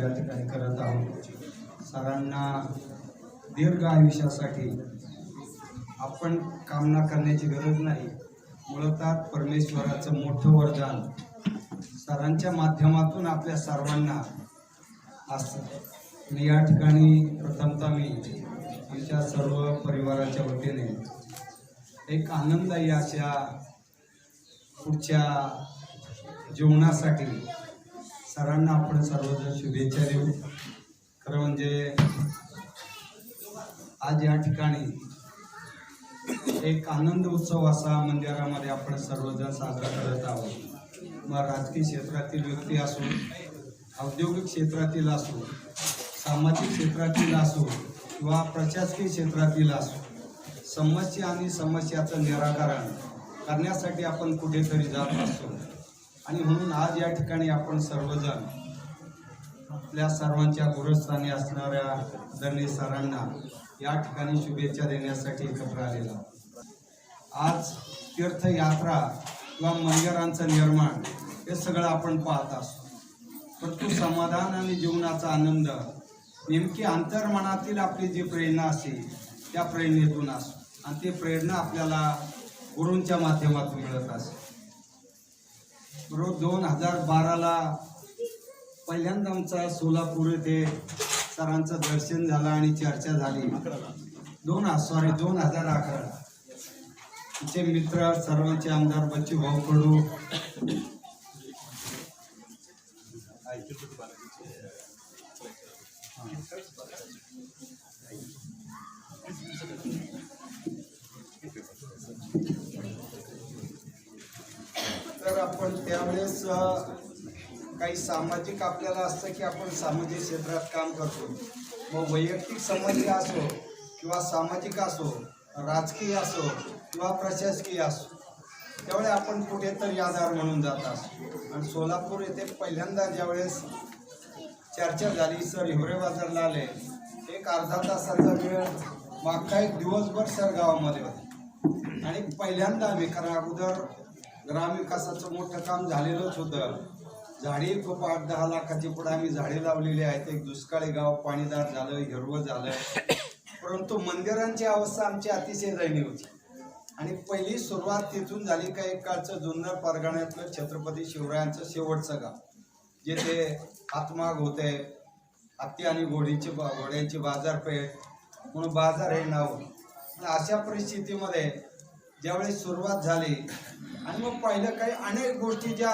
या ठिकाणी करत आहोत। सरांना दीर्घ आयुष्यासाठी आपण कामना करण्याची गरज नाही, मुळात परमेश्वराचं मोठं वरदान सरांच्या माध्यमातून आपल्या सर्वांना असतं। या ठिकाणी प्रथमतः मी आमच्या सर्व परिवाराच्या वतीने एक आनंददायी अशा पुढच्या जीवनासाठी सरांना आपण सर्वजण शुभेच्छा देऊ। खरं म्हणजे आज या ठिकाणी एक आनंद उत्सव असा मंदिरामध्ये आपण सर्वजण साजरा करत आहोत। मग राजकीय क्षेत्रातील व्यक्ती असो, औद्योगिक क्षेत्रातील असो, सामाजिक क्षेत्रातील असो किंवा प्रशासकीय क्षेत्रातील असो, समस्या आणि समस्याचं निराकरण करण्यासाठी आपण कुठेतरी जात असतो। आणि म्हणून आज या ठिकाणी आपण सर्वजण आपल्या सर्वांच्या गुरुस्थानी असणाऱ्या आदरणीय सरांना या ठिकाणी शुभेच्छा देण्यासाठी एकत्र आलेला। आज तीर्थयात्रा किंवा मंदिरांचं निर्माण हे सगळं आपण पाहत असतो, परंतु समाधान आणि जीवनाचा आनंद नेमकी अंतर्मनातील आपली जी प्रेरणा असते त्या प्रेरणेतून असतो, आणि ती प्रेरणा आपल्याला गुरूंच्या माध्यमातून मिळत असते। रोज 2012ला पहिल्यांदा आमचा सोलापूर येथे सरांचं दर्शन झालं आणि चर्चा झाली। 2011 तिचे मित्र सर्वांचे आमदार बच्चू भाऊ कडू, तर आपण त्यावेळेस काही सामाजिक आपल्याला असतं की आपण सामाजिक क्षेत्रात काम करतो। मग वैयक्तिक संबंधी असो किंवा सामाजिक असो, राजकीय असो किंवा प्रशासकीय असो, त्यावेळी आपण कुठेतरी आधार म्हणून जात असतो। आणि सोलापूर येथे पहिल्यांदा ज्यावेळेस चर्चा झाली, सर हिवरे बाजारला आले, एक अर्धा तासाचा वेळ मागचा एक दिवसभर सर गावामध्ये होते। आणि पहिल्यांदा आम्ही, कारण अगोदर ग्रामविकासाचं मोठं काम झालेलंच होतं, झाडी खूप 8-10 लाखाची पुढे आम्ही झाडे लावलेली आहेत। एक दुष्काळी गाव पाणीदार झालं, हिरवं झालं, परंतु मंदिरांची अवस्था आमची अतिशय दयनीय होती। आणि पहिली सुरुवात तिथून झाली का एक काळचं जुन्नर परगण्यातलं छत्रपती शिवरायांचं शेवटचं गाव, जेथे हातमाग होते, हत्ती आणि घोड्यांची बाजारपेठ म्हणून बाजार हे नाव। अशा परिस्थितीमध्ये ज्यावेळेस सुरुवात झाली आणि मग पाहिलं काही अनेक गोष्टी ज्या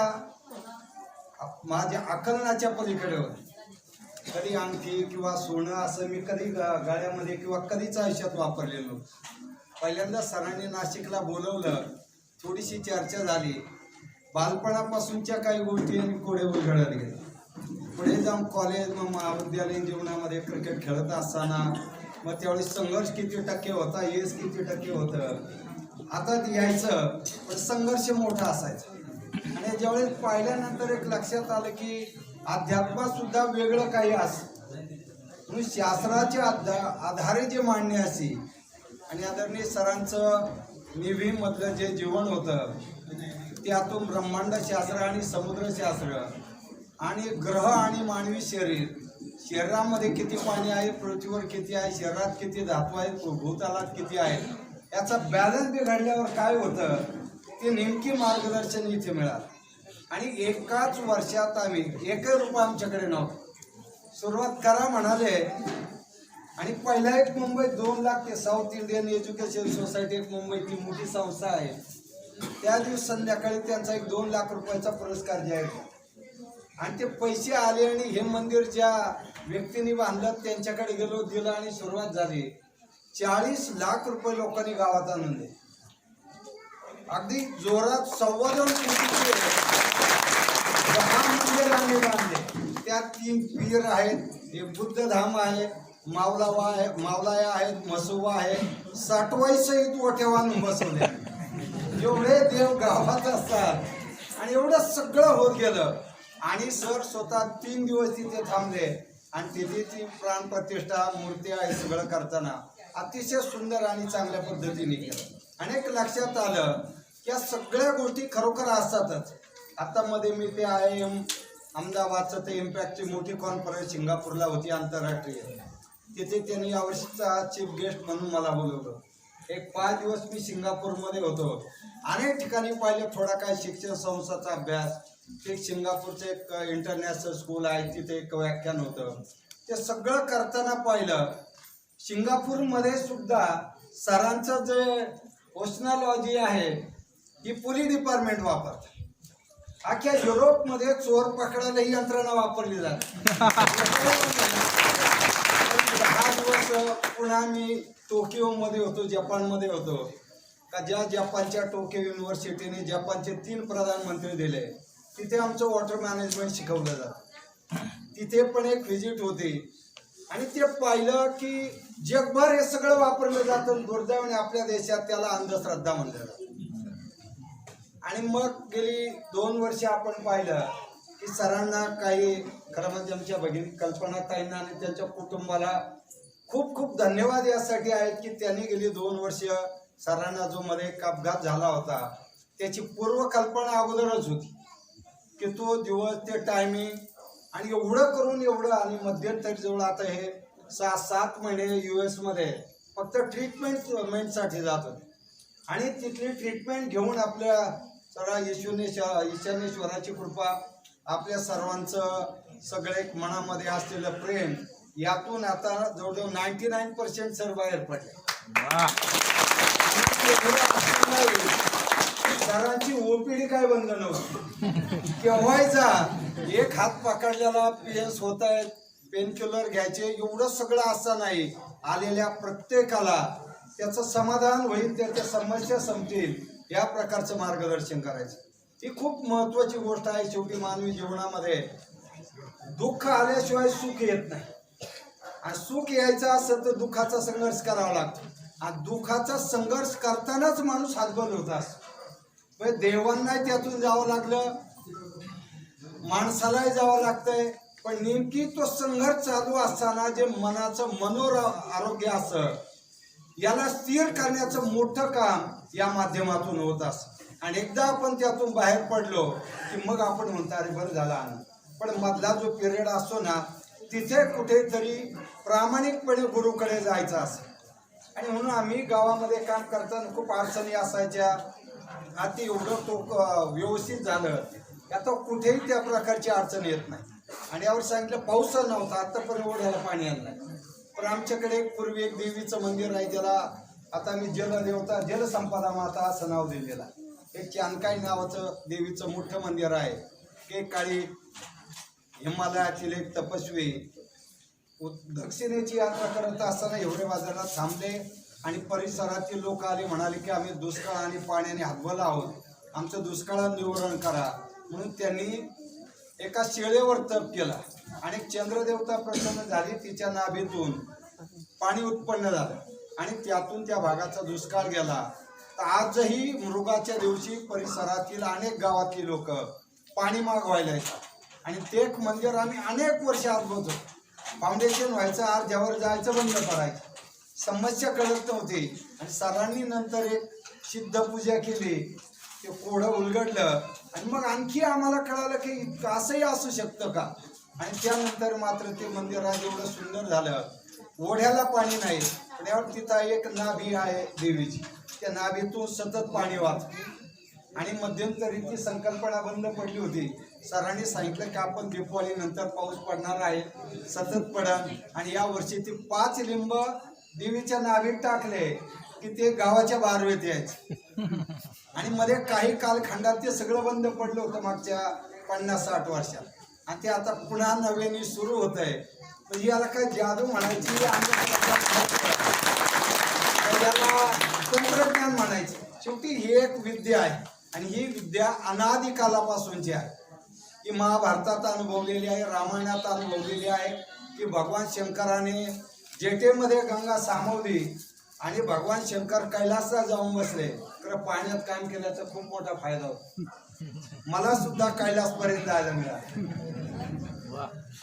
माझ्या आकलनाच्या पलीकडे होत्या। कधी अंगठी किंवा सोनं असं मी कधी गाड्यामध्ये किंवा कधीच आयुष्यात वापरलेलो। पहिल्यांदा सरांनी नाशिकला बोलवलं, थोडीशी चर्चा झाली, बालपणापासूनच्या काही गोष्टी आणि पुढे उलगडत गेल्या। पुढे जाऊन कॉलेज, मग महाविद्यालयीन जीवनामध्ये क्रिकेट खेळत असताना मग त्यावेळेस संघर्ष किती टक्के होता, यश किती टक्के होतं, हातात यायचं पण संघर्ष मोठा असायचा। आणि ज्यावेळेस पाहिल्यानंतर एक लक्षात आलं की अध्यात्मात सुद्धा वेगळं काही असतं, म्हणून शास्त्राच्या आधारे जे मांडणे असे। आणि आदरणीय सरांचं निवीमधलं जे जीवन होतं त्यातून ब्रह्मांडशास्त्र आणि समुद्रशास्त्र आणि ग्रह आणि मानवी शरीरामध्ये किती पाणी आहे, पृथ्वीवर किती आहे, शरीरात किती धातू आहेत, भूतलात किती आहे, याचा बॅलन्स बिघडल्यावर काय होतं ते नेमकी मार्गदर्शन इथे मिळालं। आणि एकाच वर्षात आम्ही एकही रुपया आमच्याकडे नव्हता, सुरुवात करा म्हणाले। आणि पहिला एक मुंबईत 2 लाख ते साऊथ इंडियन एज्युकेशन सोसायटी एक मुंबईतली मोठी संस्था आहे, त्या दिवशी संध्याकाळी त्यांचा एक 2 लाख रुपयाचा पुरस्कार जाहीर झाला। आणि ते पैसे आले आणि हे मंदिर ज्या व्यक्तीने बांधलं त्यांच्याकडे गेलो, दिलं आणि सुरुवात झाली। 40 लाख रुपये लोकांनी गावात आणून दिले, अगदी जोरात 2.25 कोटीचे 10 मंदिर आम्ही बांधले। त्यात 3 पीर आहेत, एक बुद्धधाम आहे, मावलाया आहेत, मसोबा आहे, 60 सहित ओठ्या आणून बसवले। एवढे देव गावात असतात आणि एवढं सगळं होत गेलं। आणि सर स्वतः 3 दिवस तिथे थांबले आणि तिथे प्राणप्रतिष्ठा, मूर्ती आहे सगळं करताना अतिशय सुंदर आणि चांगल्या पद्धतीने केलं। अनेक लक्षात आलं की या सगळ्या गोष्टी खरोखर असतातच। आता मध्ये मी ते IIM अहमदाबादचं ते इम्पॅक्टची मोठी कॉन्फरन्स सिंगापूरला होती आंतरराष्ट्रीय. तिथे त्यांनी यावर्षीचा चीफ गेस्ट म्हणून मला बोलवलं. एक 5 दिवस मी सिंगापूरमध्ये होतो. अनेक ठिकाणी पाहिले, थोडा काय शिक्षण संस्थाचा अभ्यास, ते सिंगापूरचं एक इंटरनॅशनल स्कूल आहे, तिथे एक व्याख्यान होतं. ते सगळं करताना पाहिलं, सिंगापूरमध्ये सुद्धा सरांचं जे ओशनॉलॉजी आहे ही पोलीस डिपार्टमेंट वापरतात. अख्ख्या युरोपमध्ये चोर पकडायला ही यंत्रणा वापरली जाते. 10 दिवस पुन्हा मी टोकियोमध्ये होतो, जपानमध्ये होतो. का ज्या जपानच्या टोकियो युनिव्हर्सिटीने जपानचे 3 प्रधानमंत्री दिले, तिथे आमचं वॉटर मॅनेजमेंट शिकवलं जातं. तिथे पण एक व्हिजिट होती आणि ते पाहिलं की जगभर हे सगळं वापरलं जातं. दुर्दैवाने आपल्या देशात त्याला अंधश्रद्धा म्हणलं जातं. आणि मग गेली 2 वर्ष आपण पाहिलं की सरांना काही, खरं म्हणजे आमच्या भगिनी कल्पनाताईंना आणि त्यांच्या कुटुंबाला खूप खूप धन्यवाद यासाठी आहेत की त्यांनी गेली 2 वर्ष सरांना जो मध्ये एक अपघात झाला होता त्याची पूर्वकल्पना अगोदरच होती की तो दिवस, ते टायमिंग, आणि एवढं करून एवढं. आणि मध्यंतरी जवळ आता हे 6-7 महिने US मध्ये फक्त ट्रीटमेंटसाठी जात होते. आणि तिथली ट्रीटमेंट घेऊन आपल्या सगळ्या ईशानेश्वराची कृपा, आपल्या सर्वांचं सगळे मनामध्ये असलेलं प्रेम, यातून आता जवळजवळ 99% सर बाहेर पडले. सरांची ओपीडी काय बंद नव्हती. केव्हायचा एक हात पकडलेला, पेन्स होत आहेत, पेनकिलर घ्यायचे, एवढं सगळं असं नाही. आलेल्या प्रत्येकाला त्याचं समाधान होईल, त्याच्या समस्या संपतील, या प्रकारचं मार्गदर्शन करायचं. ही खूप महत्वाची गोष्ट आहे. शेवटी मानवी जीवनामध्ये दुःख आल्याशिवाय सुख येत नाही. आणि सुख यायचं असेल तर दुःखाचा संघर्ष करावा लागतो. आणि दुःखाचा संघर्ष करतानाच माणूस हातबल होत असतो. देवांनाही त्यातून जावं लागलं, माणसालाही जावं लागतंय. पण नेमकी तो संघर्ष चालू असताना जे मनाचं आरोग्य असं, याला स्थिर करण्याचं मोठं काम या माध्यमातून होत असतं. आणि एकदा आपण त्यातून बाहेर पडलो की मग आपण म्हणतो अरे बरं झालं आनंद. पण मधला जो पिरियड असतो ना, तिथे कुठेतरी प्रामाणिकपणे गुरुकडे जायचं असं. आणि म्हणून आम्ही गावामध्ये काम करताना खूप अडचणी असायच्या. आता एवढं तो व्यवस्थित झालं, आता कुठेही त्या प्रकारची अडचण येत नाही. आणि यावर सांगितलं पाऊस नव्हता, आता पण ओढ्याला पाणी आलं नाही. पण आमच्याकडे पूर्वी एक देवीचं मंदिर आहे, ज्याला आता मी जलदेवता, जलसंपदा माता असं नाव दिलेलं आहे. एक चानकाई नावाचं देवीचं मोठं मंदिर आहे. एक काळी हिमालयातील एक तपस्वी दक्षिणेची यात्रा करत असताना हिवरे बाजारात थांबले आणि परिसरातील लोक आले, म्हणाले की आम्ही दुष्काळ आणि पाण्याने हातबल आहोत, आमचं दुष्काळात निवारण करा. म्हणून त्यांनी एका शेळेवर तप केला आणि चंद्रदेवता प्रसन्न झाली. तिच्या नाभीतून पाणी उत्पन्न झालं आणि त्यातून त्या भागाचा दुष्काळ गेला. तर आजही मृगाच्या दिवशी परिसरातील अनेक गावातली लोक पाणी मागवायला येतात. आणि ते एक मंदिर आम्ही अनेक वर्ष आजबोतो. फाउंडेशन व्हायचं, अर्ध्यावर जायचं, बंद करायचं, समस्या कळत नव्हती. आणि सरांनी नंतर एक सिद्ध पूजा केली, ते कोडं उलगडलं आणि मग आणखी आम्हाला कळालं की असंही असू शकतं का. आणि त्यानंतर मात्र ते मंदिर आज एवढं सुंदर झालं. ओढ्याला पाणी नाही, पण यावर तिथं एक नाभी आहे देवीची, त्या नाभीतून सतत पाणी वाहतं. आणि मध्यंतरी ती संकल्पना बंद पडली होती. सरांनी सांगितलं की आपण दीपावली नंतर पाऊस पडणार आहे, सतत पडन. आणि या वर्षी ती 5 लिंब देवीच्या नाभीत टाकले की ते गावाच्या बारवेत यायचे. आणि मध्ये काही कालखंडात ते सगळं बंद पडलं होतं मागच्या 50-60 वर्षात. आणि ते आता पुन्हा नव्याने सुरू होत आहे. म्हणजे याला काय जादू म्हणायची, याला तंत्रज्ञान म्हणायचे. शेवटी ही एक विद्या आहे आणि ही विद्या अनादी कालापासूनची आहे. ही महाभारतात अनुभवलेली आहे, रामायणात अनुभवलेली आहे की भगवान शंकराने जेठेमध्ये गंगा सामावली आणि भगवान शंकर कैलासला जाऊन बसले. तर पाण्यात काम केल्याचा खूप मोठा फायदा होतो. मला सुद्धा कैलासपर्यंत जायला मिळालं.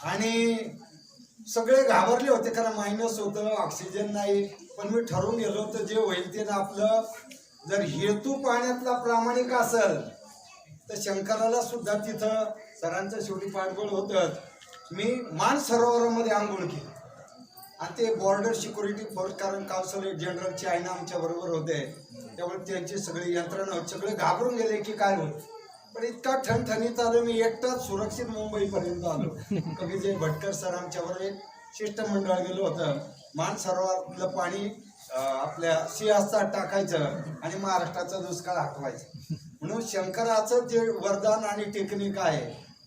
आणि सगळे घाबरले होते, कारण मायनस होतं, ऑक्सिजन नाही. पण मी ठरवून गेलो होतं जे होईल ते ना आपलं. जर हेतू पाण्यातला प्रामाणिक असेल तर शंकराला सुद्धा तिथं सरांचं शेवटी पाठबळ होतं. मी मान सरोवरामध्ये आंघोळ केली आणि ते बॉर्डर सिक्युरिटी फोर्स, कारण काउन्सिलर जनरल चायना आमच्या बरोबर होते, त्यामुळे त्यांची सगळी यंत्रणा सगळे घाबरून गेले की काय होत. पण इतका ठणठणीत आलो मी, एकटाच सुरक्षित मुंबईपर्यंत आलो. कविजय भटकर सर आमच्याबरोबर एक शिष्टमंडळ गेलो होतं. मान सरोवरातलं पाणी आपल्या सिंहासात टाकायचं आणि महाराष्ट्राचा दुष्काळ हटवायचं. म्हणून शंकराचं जे वरदान आणि टेक्निक आहे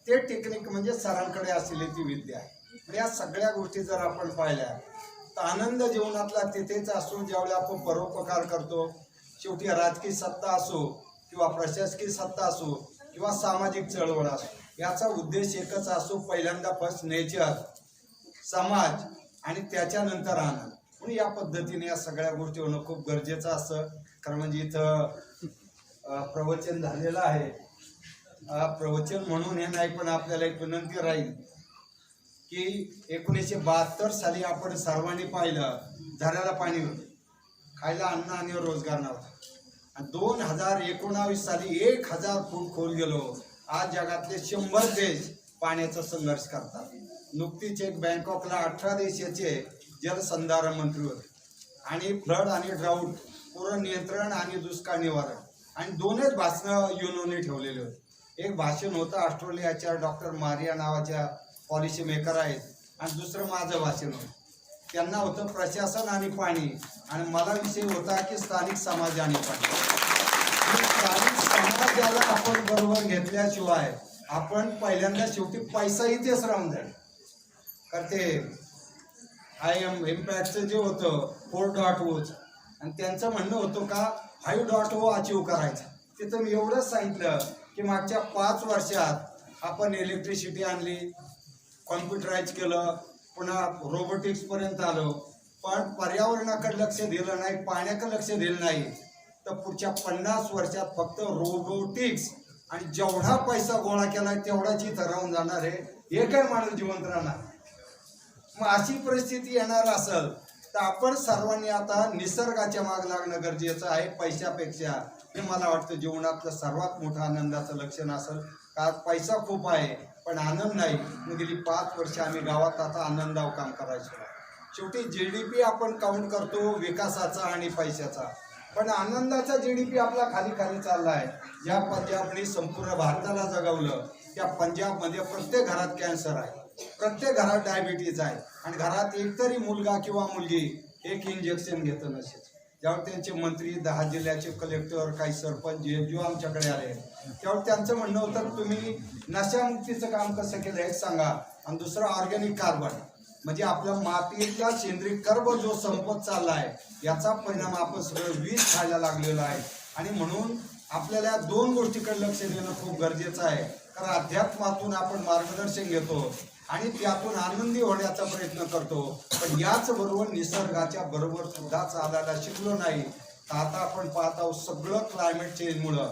ते टेक्निक म्हणजे सरांकडे असलेली ती विद्या आहे. या सगळ्या गोष्टी जर आपण पाहिल्या तर आनंद जीवनातला तिथेच असतो ज्यावेळी आपण परोपकार करतो. शेवटी राजकीय सत्ता असो किंवा प्रशासकीय सत्ता असो किंवा सामाजिक चळवळ असो, याचा उद्देश एकच असतो, पहिल्यांदा फर्स्ट नेचर, समाज आणि त्याच्यानंतर आनंद. म्हणून या पद्धतीने या सगळ्या गोष्टी होणं खूप गरजेचं असतं. कारण म्हणजे इथं प्रवचन झालेलं आहे. प्रवचन म्हणून हे नाही, पण आपल्याला एक विनंती राहील की 1972 साली आपण सर्वांनी पाहिलं झऱ्याला पाणी होतं, खायला अन्न आणि रोजगार नव्हता. आणि 2019 साली 1000 फूट खोल गेलो. आज जगातले 100 देश पाण्याचा संघर्ष करतात. नुकतीच एक बँकॉकला 18 देशाचे जलसंधारण मंत्री होते आणि फ्लड आणि ड्राऊट, पूर नियंत्रण आणि दुष्काळ निवारण, आणि 2च भाषणं युनोने ठेवलेले होते. एक भाषण होतं ऑस्ट्रेलियाच्या डॉक्टर मारिया नावाच्या पॉलिसी मेकर आहेत, आणि दुसरं माझं भाषण होतं. त्यांना होतं प्रशासन आणि पाणी, आणि मला विषय होता की स्थानिक समाज आणि पाणी. स्थानिक समाजाला आपण बरोबर घेतल्याशिवाय आपण पहिल्यांदा शेवटी पैसा इथेच राहून जाईल. कारण ते IM इम्पॅक्टचं जे होतं 4.0 आणि त्यांचं म्हणणं होतं का 5.0 अचीव करायचं. तिथं मी एवढंच सांगितलं की मागच्या 5 वर्षात आपण इलेक्ट्रिसिटी आणली, कॉम्प्युटराईज केलं, पुन्हा रोबोटिक्सपर्यंत आलो, पण पर्यावरणाकडे लक्ष दिलं नाही, पाण्याकडे लक्ष दिलं नाही. तर पुढच्या 50 वर्षात फक्त रोबोटिक्स आणि जेवढा पैसा गोळा केलाय तेवढाच इथं राहून जाणार आहे, एकही माणूस जिवंत राहणार. मग अशी परिस्थिती येणार असेल तर आपण सर्वांनी आता निसर्गाच्या माग लागणं गरजेचं आहे पैशापेक्षा. हे मला वाटतं जीवनातलं सर्वात मोठं आनंदाचं लक्षण असेल. का पैसा खूप आहे पण आनंद नाही. गेली 5 वर्ष आम्ही गावात आता आनंदावर काम करायचो. शेवटी GDP आपण काउंट करतो विकासाचा आणि पैशाचा, पण आनंदाचा GDP आपला खाली खाली चालला आहे. ज्या पंजाबने संपूर्ण भारताला जगवलं त्या पंजाबमध्ये प्रत्येक घरात कॅन्सर आहे, प्रत्येक घरात डायबिटीज आहे, आणि घरात एकतरी मुलगा किंवा मुलगी एक इंजेक्शन घेतं नसेल. ज्यावेळी त्यांचे मंत्री 10 जिल्ह्याचे कलेक्टर काही सरपंच जेव्हा आमच्याकडे आले त्यावेळी त्यांचं म्हणणं होतं तुम्ही नशामुक्तीचं काम कसं केलं हे सांगा, आणि दुसरं ऑर्गॅनिक कार्बन, म्हणजे आपल्या मातीतला सेंद्रिय कर्ब जो संपत चालला आहे याचा परिणाम आपण सगळं विष खायला लागलेला आहे. आणि म्हणून आपल्याला 2 गोष्टीकडे लक्ष देणं खूप गरजेचं आहे. कारण अध्यात्मातून आपण मार्गदर्शन घेतो आणि त्यातून आनंदी होण्याचा प्रयत्न करतो, पण याच बरोबर निसर्गाच्या बरोबर सुद्धा चालायला शिकलो नाही. तर आता आपण पाहत आहोत सगळं क्लायमेट चेंजमुळं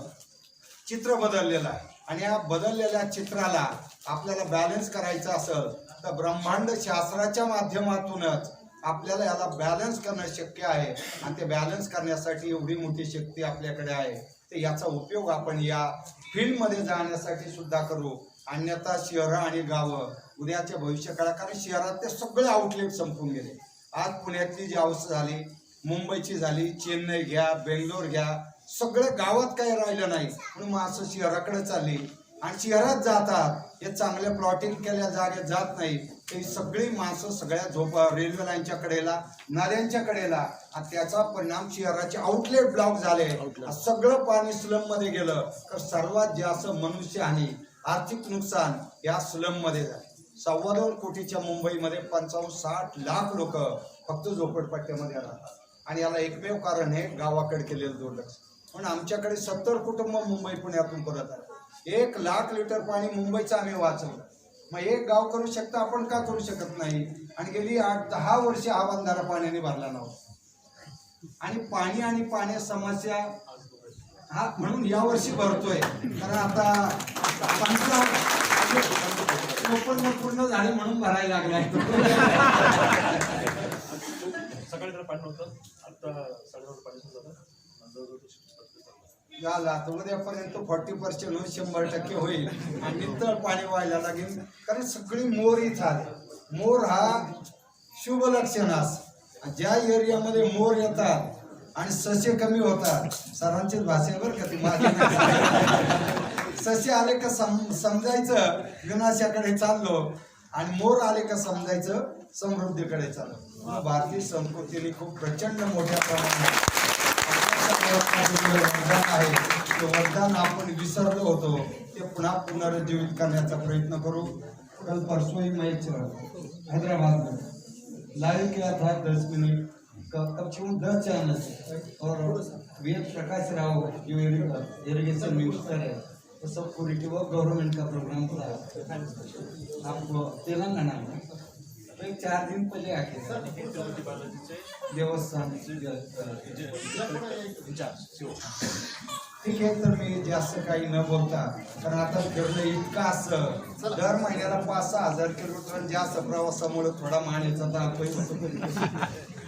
चित्र बदललेलं आहे, आणि या बदललेल्या चित्राला आपल्याला बॅलन्स करायचं असेल तर ब्रह्मांड शास्त्राच्या माध्यमातूनच आपल्याला याला बॅलन्स करणं शक्य आहे. आणि ते बॅलन्स करण्यासाठी एवढी मोठी शक्ती आपल्याकडे आहे, तर याचा उपयोग आपण या फील्डमध्ये जाण्यासाठी सुद्धा करू. अन्यथा शहरं आणि गावं उद्याच्या भविष्यकाळात, कारण शहरात ते सगळे आउटलेट संपून गेले. आज पुण्यातली जी अवस्था झाली, मुंबईची झाली, चेन्नई घ्या, बेंगलोर घ्या, सगळं गावात काही राहिलं नाही. म्हणून माणसं शहराकडे चालली, आणि शहरात जातात हे चांगल्या प्लॉटिंग केल्या जागेत जात नाही. ही सगळी माणसं सगळ्या रेल्वे लाईनच्या कडेला, नाल्यांच्या कडेला, आणि त्याचा परिणाम शहराचे आउटलेट ब्लॉक झाले. सगळं पाणी स्लम मध्ये गेलं. तर सर्वात जास्त मनुष्यहानी, आर्थिक नुकसान या स्लम मध्ये झाले. 2.25 कोटीच्या मुंबईमध्ये 55-60 लाख लोक फक्त झोपडपट्ट्यामध्ये राहतात, आणि याला एकमेव कारण हे गावाकडे केलेलं दुर्लक्ष. म्हणून आमच्याकडे 70 कुटुंब मुंबई पुण्यातून परत आले. 1 लाख लिटर पाणी मुंबईचं आम्ही वाचवलं. मग एक गाव करू शकता, आपण का करू शकत नाही? आणि गेली 8-10 वर्ष हा बंधारा पाण्याने भरला नव्हता, आणि पाणी आणि पाण्या समस्या हा म्हणून यावर्षी भरतोय. कारण आता पूर्ण झाले म्हणून भरायला लागलाय. सकाळी जरा पाणी नव्हतं, आता 9:30 पाणी सुरू झालं. झाला तर उद्यापर्यंत 40% होईल, 100% होईल आणि नितळ पाणी व्हायला लागेल. कारण सगळी मोर इथं आले. मोर हा शुभ लक्षण असं. ज्या एरियामध्ये मोर येतात आणि ससे कमी होतात, सरांचीच भाषा बरं का ती माझी नाही. ससे आले का समजायचं विनाशाकडे चाललो आणि मोर आले का समजायचं समृद्धीकडे चाललो. भारतीय संस्कृतीने खूप प्रचंड मोठ्या प्रमाणात वरदान आहे, ते वरदान आपण विसरलो होतो, ते पुन्हा पुनरुज्जीवित करण्याचा प्रयत्न करू. कल परसों ही मैच हैदराबाद में लाइव किया था 10 मिनट कब से 10 चैनल और वीर प्रकाश राव जो इरिगेशन मिनिस्टर है वो सब पूरी गवर्नमेंट का प्रोग्राम था आपको तेलंगाना में. तो एक 4 दिन पहले आके देवस्थान ठीक आहे. तर मी जास्त काही न बोलता, कारण आता फिरणं इतकं असं दर महिन्याला 5-6 हजार किलोमीटर जास्त प्रवासामुळे थोडा मानेचा ताप होतो.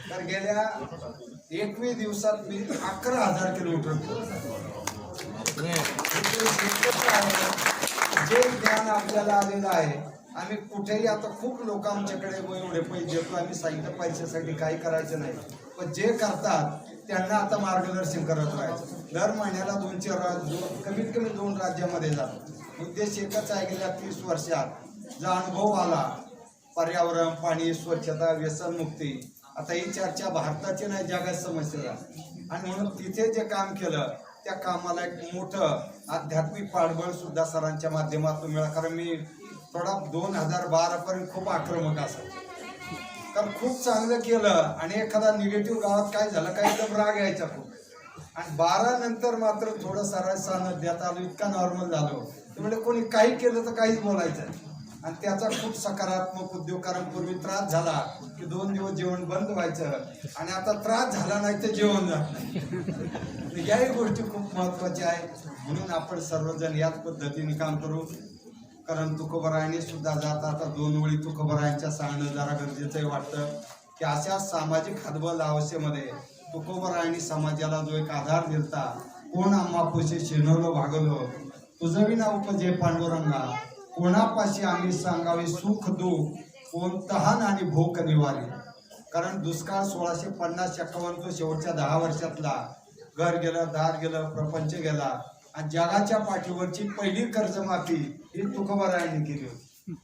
तर गेल्या 21 दिवसात मी 11,000 किलोमीटर जे ज्ञान आपल्याला आलेलं आहे. आम्ही कुठेही आता खूप लोक आमच्याकडे एवढे पैसे देतो, आम्ही सांगितलं पैशासाठी काही करायचं नाही, पण जे करतात त्यांना आता मार्गदर्शन करत राहायचं. दर महिन्याला 2-4 कमीत कमी 2 राज्यामध्ये जातो. उद्देश एकच आहे, गेल्या 30 वर्षात जो अनुभव आला, पर्यावरण, पाणी, स्वच्छता, व्यसनमुक्ती, आता ही चर्चा भारताची नाही जगात समस्या आहे. आणि म्हणून तिथे जे काम केलं त्या कामाला एक मोठं आध्यात्मिक पाठबळ सुद्धा सरांच्या माध्यमातून मिळालं. कारण मी थोडा 2012 पर्यंत खूप आक्रमक असायचं, कारण खूप चांगलं केलं आणि एखादा निगेटिव्ह गावात काय झालं काही एकदम राग यायचा खूप. आणि 12 नंतर मात्र थोडं सरळ सानिध्यात आलो, इतका नॉर्मल झालो. त्यामुळे कोणी काही केलं तर काहीच बोलायचं आणि त्याचा खूप सकारात्मक उद्योग. कारण पूर्वी त्रास झाला की 2 दिवस जेवण बंद व्हायचं आणि आता त्रास झाला नाही तर जेवण जात नाही. याही गोष्टी खूप महत्त्वाच्या आहेत. म्हणून आपण सर्वजण याच पद्धतीने काम करू. कारण तुकोबरायांनी सुद्धा जाता आता 2 ओळी तुकोबरायांच्या सांगणं जरा गरजेचंही वाटतं की अशा सामाजिक हातबल अवस्थेमध्ये तुकोबरायांनी समाजाला जो एक आधार दिलता, कोण आम्हापाशी शिनवलं भागवलो तुझं विना उपजे पांडुरंगा, कोणापाशी आम्ही सांगावे सुख दुःख, कोण तहान आणि भूक निवारी. कारण दुष्काळ 1650-51 तो शेवटच्या 10 वर्षातला घर गेलं, दार गेलं, प्रपंच गेला आणि जगाच्या पाठीवरची पहिली कर्जमाफी ही तुकोबरायांनी केली होती.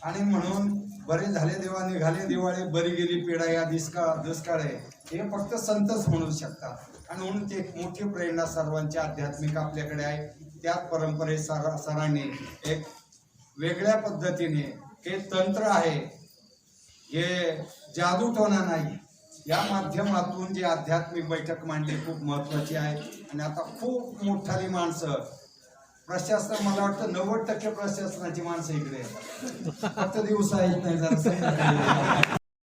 आणि म्हणून बरे झाले देवा निघाले दिवाळी, बरी गेली पिढा या दुष्काळे, हे फक्त संतच म्हणू शकतात. आणि म्हणून ती एक मोठी प्रेरणा सर्वांच्या आध्यात्मिक आपल्याकडे आहे. त्याच परंपरेत सरांनी एक वेगळ्या पद्धतीने हे तंत्र आहे, हे जादूटोणा नाही, या माध्यमातून जी आध्यात्मिक बैठक मांडली खूप महत्त्वाची आहे. आणि आता खूप मोठाली माणसं प्रशासन, मला वाटतं 90% प्रशासनाची माणसं इकडे येतात, फक्त दिवसा येत नाही जरा